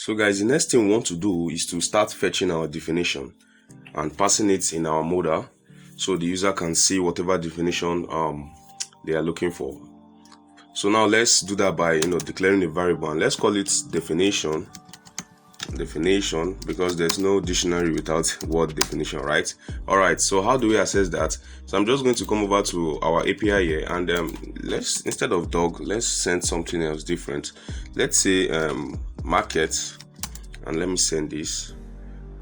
So guys, the next thing we want to do is to start fetching our definition and passing it in our model so the user can see whatever definition they are looking for. So now let's do that by declaring a variable, and let's call it definition because there's no dictionary without word definition, right? All right, so how do we access that? So I'm just going to come over to our API here, and let's, instead of dog, let's send something else different. Let's say market, and let me send this,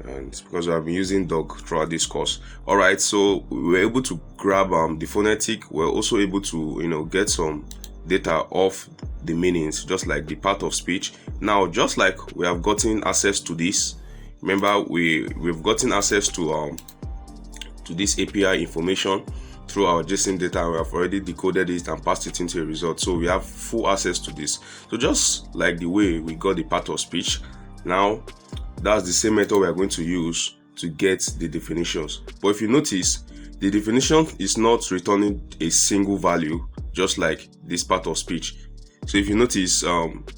and because I've been using dog throughout this course. All right, so we were able to grab the phonetic. We're also able to get some data of the meanings, just like the part of speech. Now, just like we have gotten access to this, remember we've gotten access to this API information through our JSON data. We have already decoded it and passed it into a result, so we have full access to this. So just like the way we got the part of speech, now that's the same method we are going to use to get the definitions. But if you notice, the definition is not returning a single value, just like this part of speech. So if you notice,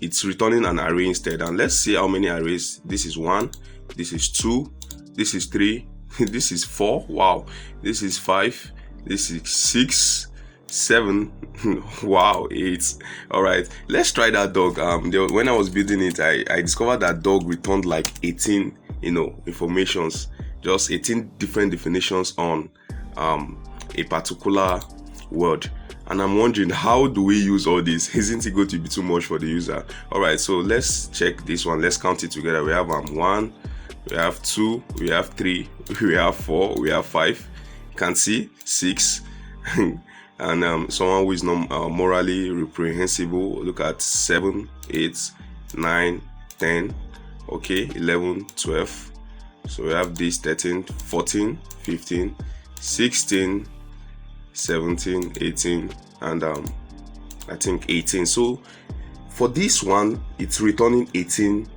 it's returning an array instead. And let's see how many arrays. This is 1, this is 2, this is 3, this is 4, wow, this is 5, this is 6, 7, wow, 8. All right, let's try that dog. When I was building it, I discovered that dog returned like 18 informations, just 18 different definitions on a particular word. And I'm wondering, how do we use all this? Isn't it going to be too much for the user? All right, so let's check this one. Let's count it together. We have 1, we have 2, we have 3, we have 4, we have 5. You can see 6. And someone who is not morally reprehensible, look at 7, 8, 9, 10, okay, 11, 12. So we have this 13, 14, 15, 16, 17, 18, and I think 18. So for this one, it's returning 18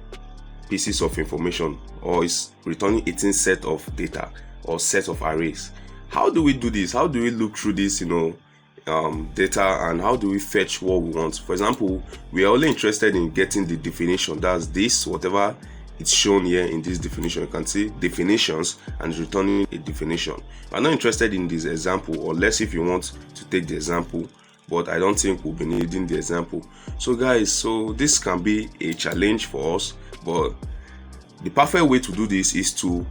pieces of information, or it's returning 18 set of data or set of arrays. How do we do this? How do we look through this data, and how do we fetch what we want? For example, we are only interested in getting the definition. That's this, whatever it's shown here in this definition. You can see definitions and returning a definition. I'm not interested in this example, unless if you want to take the example, but I don't think we'll be needing the example. So guys, so this can be a challenge for us, but the perfect way to do this is to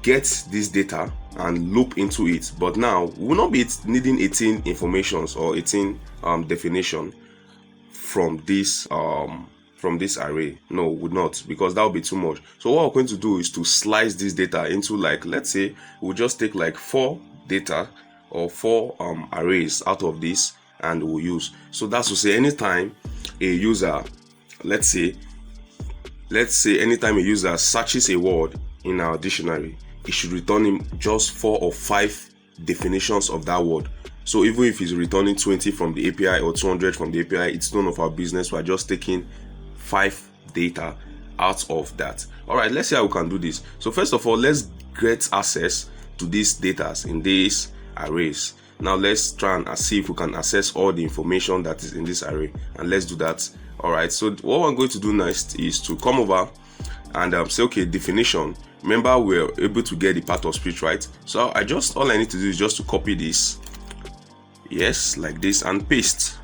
get this data and loop into it. But now we will not be needing 18 informations or 18 definition from this array. No, would not, because that would be too much. So what we're going to do is to slice this data into, like, let's say we'll just take like 4 data or 4 arrays out of this, and we'll use. So that's to say, anytime a user, let's say anytime a user searches a word in our dictionary, it should return him just 4 or 5 definitions of that word. So even if he's returning 20 from the API or 200 from the API, it's none of our business. We're just taking 5 data out of that. All right, let's see how we can do this. So first of all, let's get access to these data in these arrays. Now let's try and see if we can access all the information that is in this array, and let's do that. All right, so what I'm going to do next is to come over and say, okay, definition. Remember, we're able to get the part of speech, right? So all I need to do is just to copy this, yes, like this, and paste,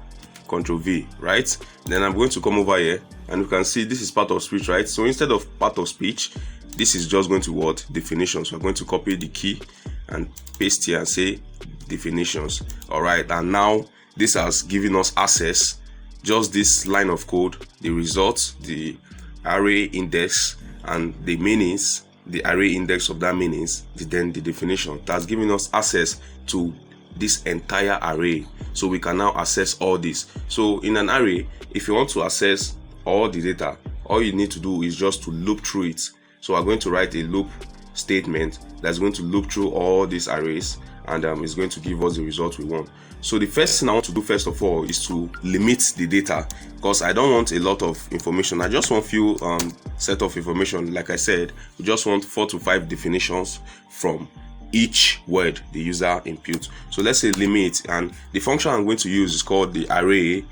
Ctrl V, right? Then I'm going to come over here, and you can see this is part of speech, right? So instead of part of speech, this is just going to what? Definitions. So I'm going to copy the key and paste here and say definitions. All right, and now this has given us access, just this line of code, the results, the array index, and the meanings, the array index of that meanings, then the definition. That's giving us access to this entire array, so we can now access all this. So in an array, if you want to access all the data, all you need to do is just to loop through it. So I'm going to write a loop statement that's going to loop through all these arrays, and it's going to give us the result we want. So the first thing I want to do first of all is to limit the data, because I don't want a lot of information. I just want few set of information. Like I said, we just want 4 to 5 definitions from each word the user input. So let's say limit, and the function I'm going to use is called the array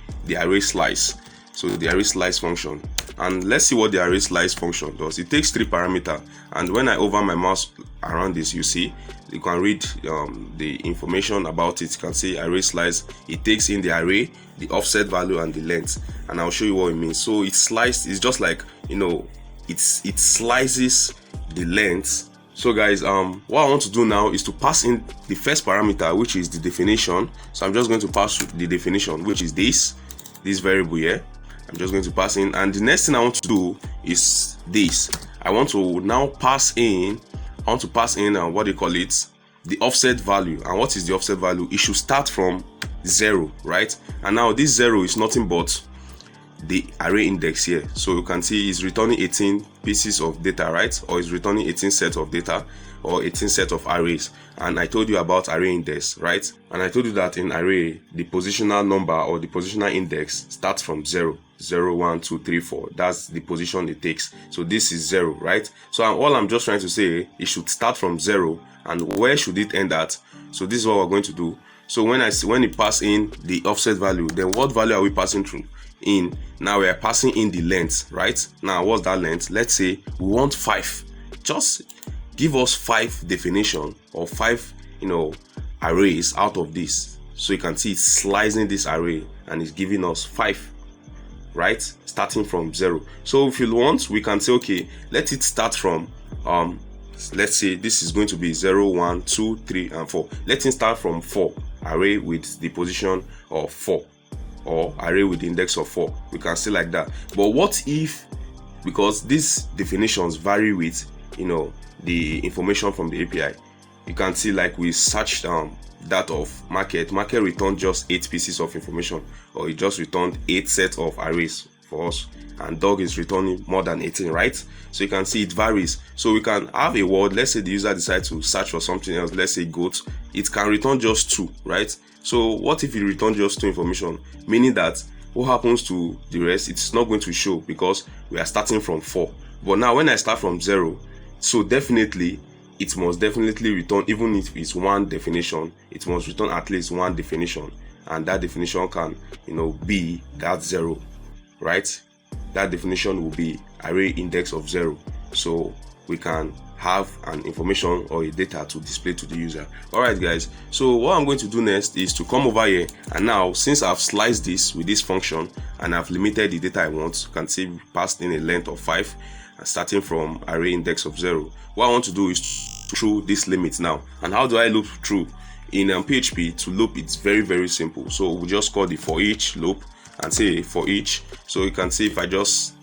slice. So the array slice function, And let's see what the array slice function does. It takes 3 parameters, and when I hover my mouse around this, you see you can read the information about it. You can see array slice. It takes in the array, the offset value, and the length, and I'll show you what it means. So it's sliced. It's just like, you know, it slices the length. So guys, what I want to do now is to pass in the first parameter, which is the definition. So I'm just going to pass the definition, which is this variable here. I'm just going to pass in, and the next thing I want to do is this. I want to now pass in what do you call it, the offset value. And what is the offset value? It should start from 0, right? And now this 0 is nothing but the array index here. So you can see it's returning 18 pieces of data, right? Or it's returning 18 sets of data, or 18 set of arrays. And I told you about array index, right? And I told you that in array, the positional number or the positional index starts from 0. 0, 1, 2, 3, 4. That's the position it takes. So this is 0, right? So all I'm just trying to say, it should start from 0, and where should it end at? So this is what we're going to do. So when it pass in the offset value, then what value are we passing through in? Now we are passing in the length, right? Now what's that length? Let's say we want 5. Just give us 5 definition or 5, arrays out of this. So you can see it's slicing this array and it's giving us 5, right? Starting from 0. So if you want, we can say, okay, let it start from let's say this is going to be 0, 1, 2, 3, and 4. Let it start from 4, array with the position of 4, or array with the index of 4. We can say like that. But what if, because these definitions vary with the information from the API, you can see, like we searched that of market returned just 8 pieces of information, or it just returned 8 sets of arrays for us, and dog is returning more than 18, right? So you can see it varies. So we can have a word, let's say the user decides to search for something else, let's say goat, it can return just 2, right? So what if it returns just 2 information, meaning that what happens to the rest, it's not going to show, because we are starting from 4. But now when I start from 0, so definitely it must definitely return, even if it's 1 definition, it must return at least 1 definition, and that definition can be that 0, right? That definition will be array index of 0, so we can have an information or a data to display to the user. Alright guys, so what I'm going to do next is to come over here, and now since I've sliced this with this function and I've limited the data I want, you can see we passed in a length of 5 and starting from array index of 0. What I want to do is through this limit now. And how do I loop through? In PHP, to loop, it's very simple. So we just call the for each loop and say for each. So you can see if I just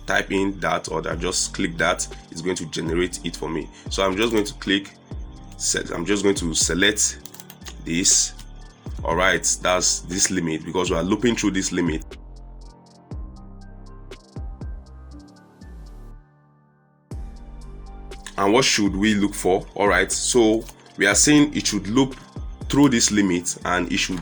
type in that, or I just click that, it's going to generate it for me. So I'm just going to click set. I'm just going to select this. All right, that's this limit, because we are looping through this limit. And what should we look for? All right, so we are saying it should loop through this limit, and it should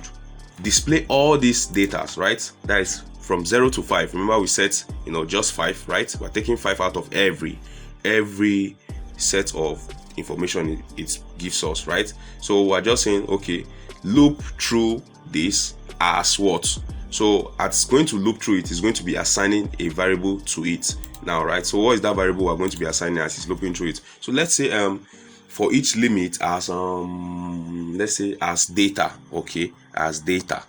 display all these data, right? That is from 0 to 5. Remember we set just 5, right? We're taking 5 out of every set of information it gives us, right? So we're just saying, okay, loop through this as what? So it's going to loop through it, is going to be assigning a variable to it now, right? So what is that variable we're going to be assigning as it's looping through it? So let's say for each limit as let's say as data, okay, as data.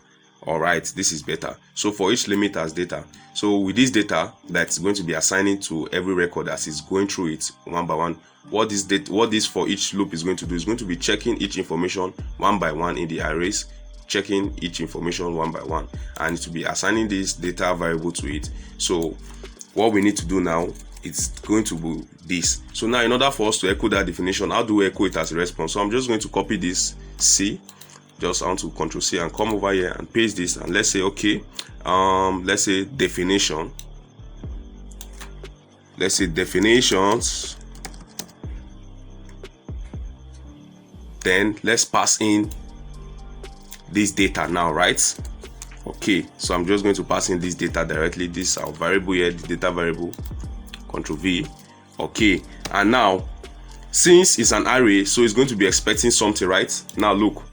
All right, this is better. So for each limit as data, so with this data that's going to be assigning to every record as it's going through it one by one, what this for each loop is going to do is going to be checking each information one by one in the arrays, checking each information one by one, and to be assigning this data variable to it. So what we need to do now, it's going to be this. So now in order for us to echo that definition, how do we echo it as a response? So I'm just going to copy this C, just on to Control C and come over here and paste this, and let's say okay, let's say definition, let's say definitions, then let's pass in this data now, right? Okay, so I'm just going to pass in this data directly. This is our variable here, the data variable. Control V. Okay, and now since it's an array, so it's going to be expecting something, right? Now look,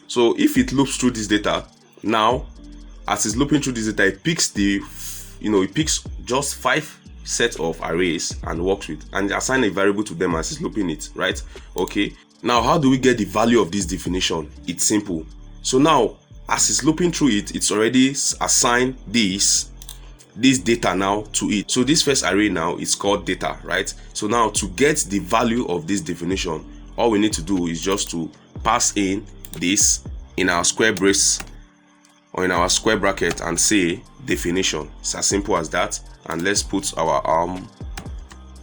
so if it loops through this data, now as it's looping through this data, it picks it picks just 5 set of arrays and works with, and assign a variable to them as it's looping it, right? Okay, now how do we get the value of this definition? It's simple. So now as it's looping through it, it's already assigned this data now to it. So this first array now is called data, right? So now to get the value of this definition, all we need to do is just to pass in this in our square brace or in our square bracket and say definition. It's as simple as that. And let's put our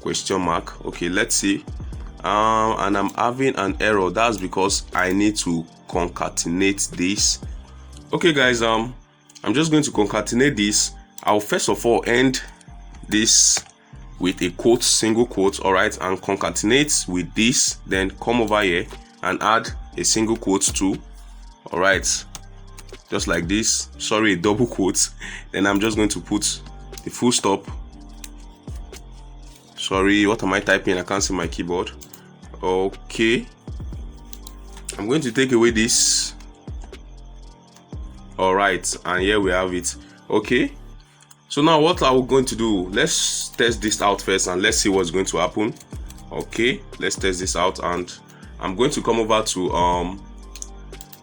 question mark. Okay, let's see. And I'm having an error. That's because I need to concatenate this. Okay guys, I'm just going to concatenate this. I'll first of all end this with a quote, single quote, all right, and concatenate with this, then come over here and add a single quote too, all right, just like this. Sorry, a double quote. Then I'm just going to put the full stop. Sorry, what am I typing? I can't see my keyboard. Okay, I'm going to take away this. All right, and here we have it. Okay, so now what are we going to do? Let's test this out first and let's see what's going to happen. Okay, let's test this out, and I'm going to come over to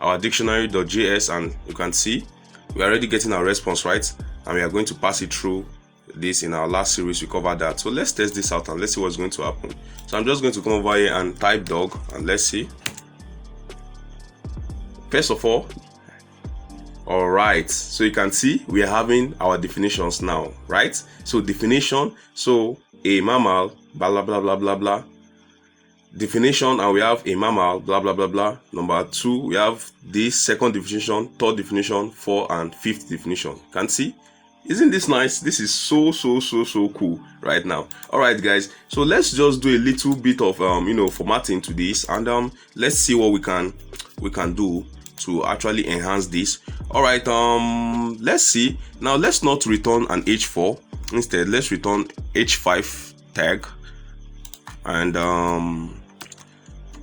our dictionary.js, and you can see we're already getting our response, right? And we are going to pass it through this. In our last series we covered that. So let's test this out and let's see what's going to happen. So I'm just going to come over here and type dog, and let's see. First of all, all right, so you can see we are having our definitions now, right? So definition, so a mammal, blah blah blah blah blah blah, definition, and we have a mammal, blah blah blah blah. Number 2, we have this second definition, third definition, 4 and 5th definition. You can see, isn't this nice? This is so cool right now. All right guys, so let's just do a little bit of formatting to this, and let's see what we can do to actually enhance this. All right, let's see. Now let's not return an h4, instead let's return h5 tag. And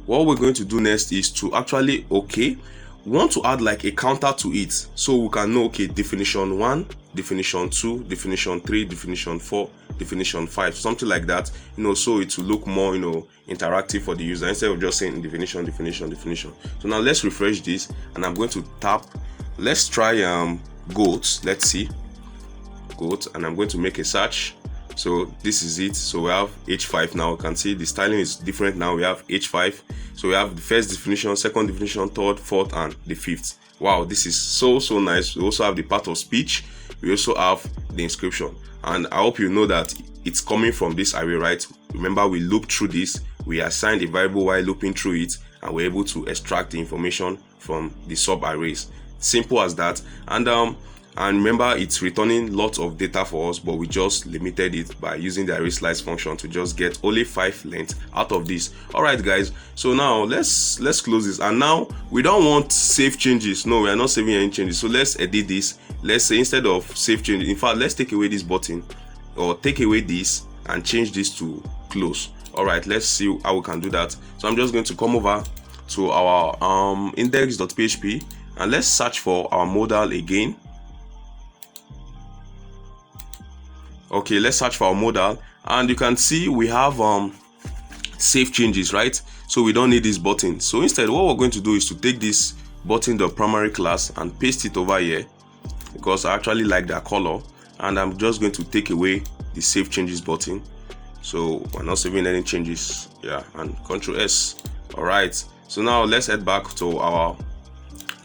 what we're going to do next is to actually, okay, we want to add like a counter to it, so we can know, okay, definition 1, definition 2, definition 3, definition 4, definition 5, something like that, so it will look more interactive for the user instead of just saying definition. So now let's refresh this, and I'm going to tap, let's try goat. Let's see goat, and I'm going to make a search. So this is it. So we have h5 now. You can see the styling is different now. We have h5. So we have the first definition, second definition, third, fourth, and the 5th. Wow, this is so nice. We also have the part of speech. We also have the inscription, and I hope you know that it's coming from this array, right? Remember, we looped through this, we assigned a variable while looping through it, and we're able to extract the information from the sub arrays. Simple as that. And remember, it's returning lots of data for us, but we just limited it by using the array slice function to just get only 5 length out of this. All right guys, so now let's close this, and now we don't want save changes. No, we are not saving any changes. So let's edit this. Let's say, instead of save changes, in fact, let's take away this button, or take away this and change this to close. All right, let's see how we can do that. So I'm just going to come over to our index.php, and let's search for our modal again. Okay, let's search for our modal, and you can see we have save changes, right? So we don't need this button. So instead, what we're going to do is to take this button.primary class and paste it over here, because I actually like that color, and I'm just going to take away the save changes button. So we're not saving any changes. Yeah, and Ctrl S. All right, so now let's head back to our,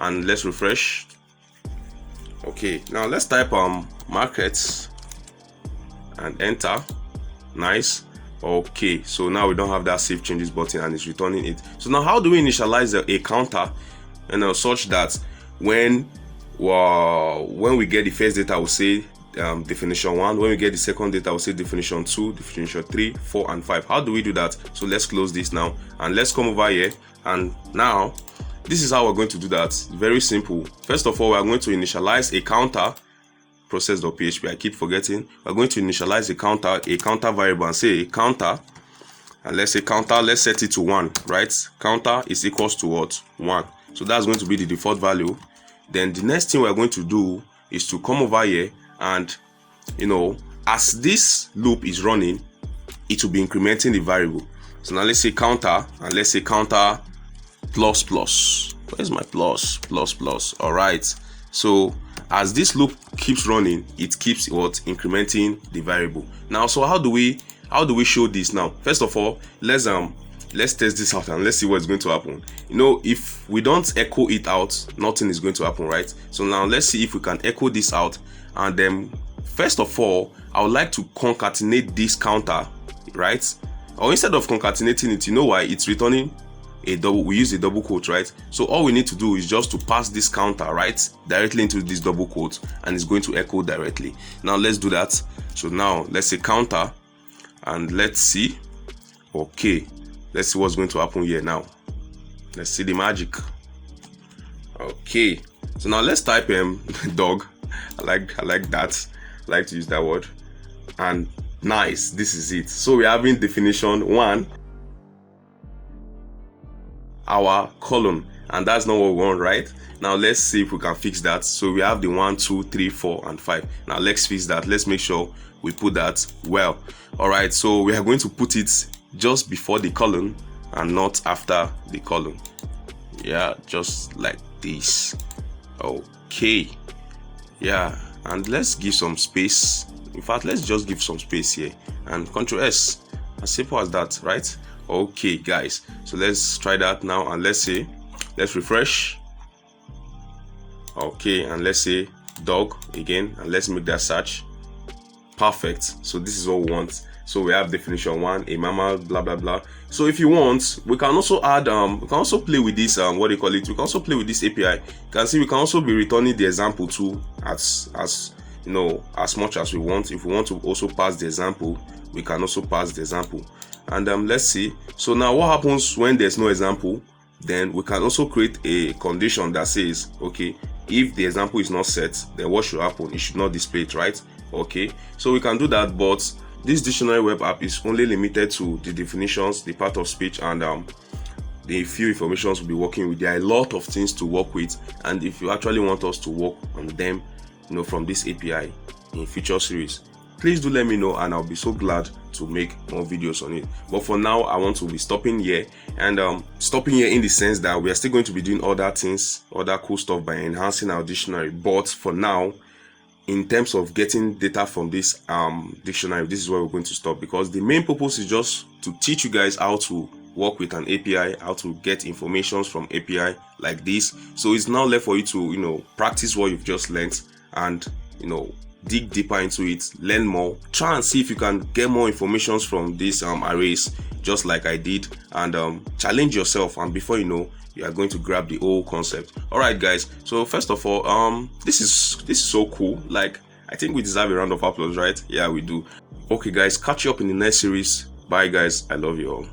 and let's refresh. Okay, now let's type markets and enter. Nice. Okay, so now we don't have that save changes button, and it's returning it. So now how do we initialize a counter, such that when we get the first data, we'll say definition 1. When we get the second data, we'll say definition 2, definition 3, 4, and 5. How do we do that? So let's close this now, and let's come over here, and now this is how we're going to do that. Very simple. First of all, we're going to initialize a counter, process.php. I keep forgetting. We're going to initialize a counter variable, and say counter, and let's say counter, let's set it to 1, right? Counter is equals to what? 1. So that's going to be the default value. Then the next thing we're going to do is to come over here and as this loop is running, it will be incrementing the variable. So now let's say counter, and let's say counter plus plus. Where's my plus? All right. So as this loop keeps running, it keeps what? Incrementing the variable. Now, so how do we show this now? First of all, let's test this out and let's see what's going to happen. If we don't echo it out, nothing is going to happen, right? So now let's see if we can echo this out. And then first of all, I would like to concatenate this counter, right? Or instead of concatenating it, you know why? It's returning a double. We use a double quote, right? So all we need to do is just to pass this counter, right, directly into this double quote, and it's going to echo directly. Now let's do that. So now let's say counter, and let's see. Okay, let's see what's going to happen here now. Let's see the magic. Okay, so now let's type dog. I like that. I like to use that word. And nice, this is it. So we're having definition 1, our column, and that's not what we want, right? Now let's see if we can fix that. So we have the 1, 2, 3, 4, and 5. Now let's fix that. Let's make sure we put that well. All right, so we are going to put it just before the column and not after the column. Yeah, just like this. Okay, yeah, and let's give some space. In fact, let's just give some space here and Ctrl S. As simple as that, right? Okay, guys, so let's try that now, and let's refresh. Okay, and let's say dog again, and let's make that search. Perfect. So this is what we want. So we have definition 1, a mammal, blah blah blah. So if you want, we can also add we can also play with this what do you call it? We can also play with this API. You can see we can also be returning the example too, as much as we want. If we want to also pass the example, we can also pass the example. And let's see. So now what happens when there's no example? Then we can also create a condition that says, okay, if the example is not set, then what should happen? It should not display it, right? Okay, so we can do that, but this dictionary web app is only limited to the definitions, the part of speech, and the few informations we'll be working with. There are a lot of things to work with, and if you actually want us to work on them, from this API in future series, please do let me know, and I'll be so glad to make more videos on it. But for now, I want to be stopping here, and stopping here in the sense that we are still going to be doing other things, other cool stuff by enhancing our dictionary. But for now, in terms of getting data from this dictionary, this is where we're going to stop, because the main purpose is just to teach you guys how to work with an API, how to get information from API like this. So it's now left for you to practice what you've just learned, and dig deeper into it, learn more, try and see if you can get more information from these arrays, just like I did, and challenge yourself, and before you know, you are going to grab the whole concept. All right, guys, so first of all, this is so cool. Like, I think we deserve a round of applause, right? Yeah, we do. Okay, guys, catch you up in the next series. Bye, guys. I love you all.